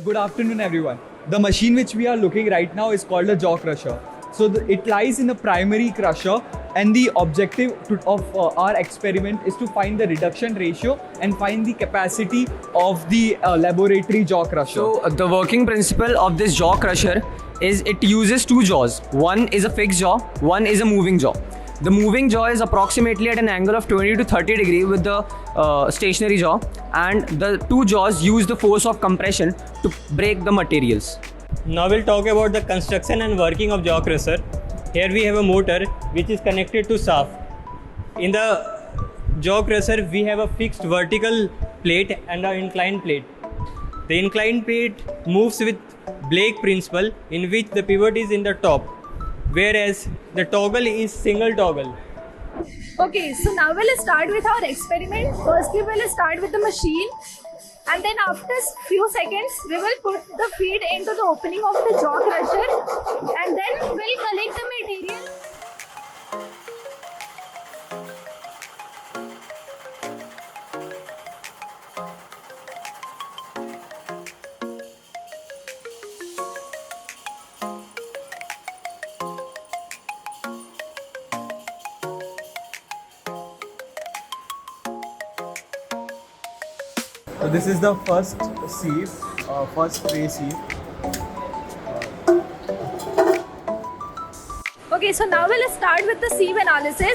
Good afternoon, everyone. The machine which we are looking right now is called a jaw crusher. So it lies in the primary crusher, and the objective of our experiment is to find the reduction ratio and find the capacity of the laboratory jaw crusher. So the working principle of this jaw crusher is it uses two jaws. One is a fixed jaw, one is a moving jaw. The moving jaw is approximately at an angle of 20 to 30 degree with the stationary jaw, and the two jaws use the force of compression to break the materials. Now we'll talk about the construction and working of jaw crusher. Here we have a motor which is connected to shaft. In the jaw crusher we have a fixed vertical plate and an inclined plate. The inclined plate moves with Blake principle, in which the pivot is in the top, whereas the toggle is single toggle. Okay, so now we'll start with our experiment. Firstly, we'll start with the machine, and then after few seconds, we will put the feed into the opening of the jaw crusher, and then we'll collect the material. So this is the first sieve, first tray sieve. Okay, so now we'll start with the sieve analysis.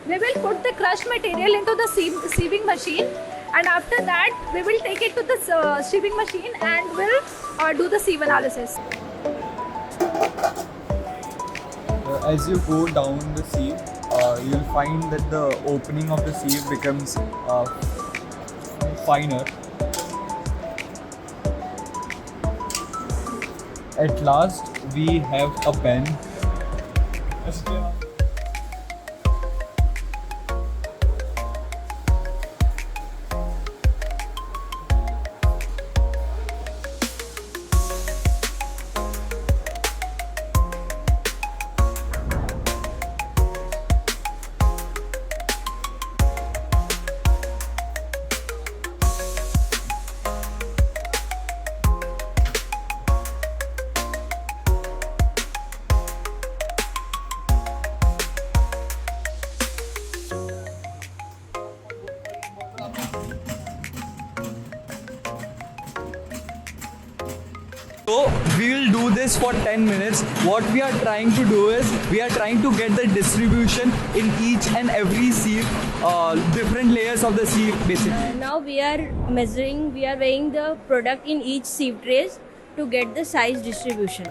We will put the crushed material into the sieving machine, and after that, we will take it to the sieving machine and we'll do the sieve analysis. As you go down the sieve, you'll find that the opening of the sieve becomes finer. At last, we have a pen. So we will do this for 10 minutes. What we are trying to do is we are trying to get the distribution in each and every sieve, different layers of the sieve basically. Now we are weighing the product in each sieve trays to get the size distribution.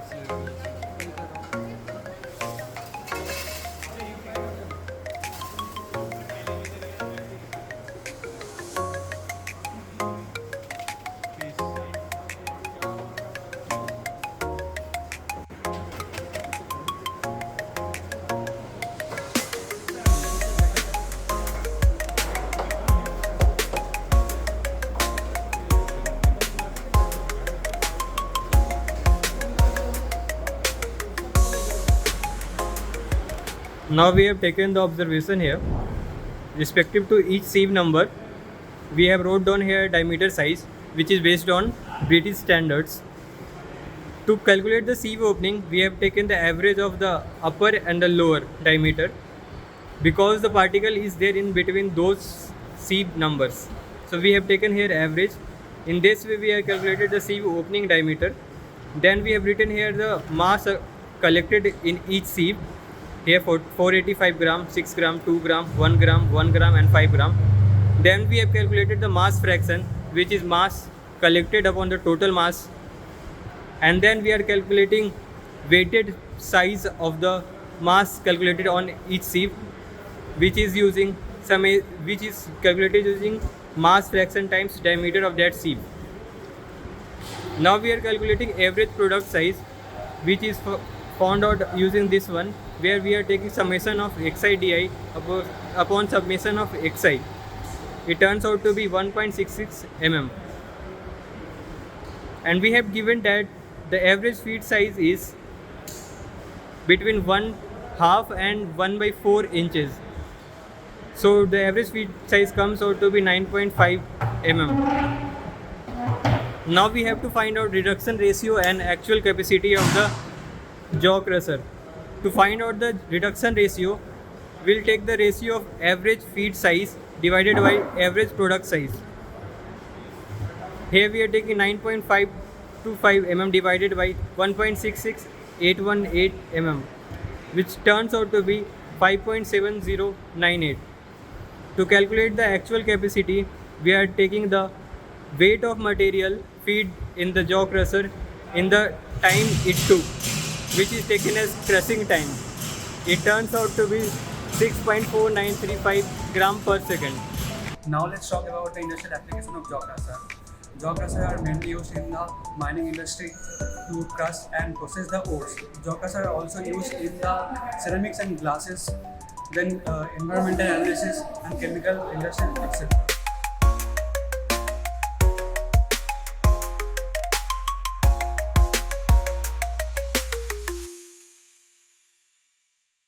Now we have taken the observation here. Respective to each sieve number, we have wrote down here diameter size, which is based on British standards. To calculate the sieve opening, we have taken the average of the upper and the lower diameter, because the particle is there in between those sieve numbers. So we have taken here average. In this way we have calculated the sieve opening diameter. Then we have written here the mass collected in each sieve. Here for 485 gram, 6 gram, 2 gram, 1 gram, 1 gram and 5 gram. Then we have calculated the mass fraction, which is mass collected upon the total mass. And then we are calculating weighted size of the mass calculated on each sieve, which is calculated using mass fraction times diameter of that sieve. Now we are calculating average product size, which is found out using this one, where we are taking summation of xi di upon summation of xi. It turns out to be 1.66 mm. And we have given that the average feed size is between 1/2 and 1/4 inches. So the average feed size comes out to be 9.5 mm. Now we have to find out reduction ratio and actual capacity of the jaw crusher. To find out the reduction ratio, we'll take the ratio of average feed size divided by average product size. Here we are taking 9.525 mm divided by 1.66818 mm, which turns out to be 5.7098. To calculate the actual capacity, we are taking the weight of material feed in the jaw crusher in the time it took, which is taken as crushing time. It turns out to be 6.4935 gram per second. Now let's talk about the industrial application of jaw crusher. Jaw crusher are mainly used in the mining industry to crush and process the ores. Jaw crusher are also used in the ceramics and glasses, then environmental analysis and chemical industry, etc.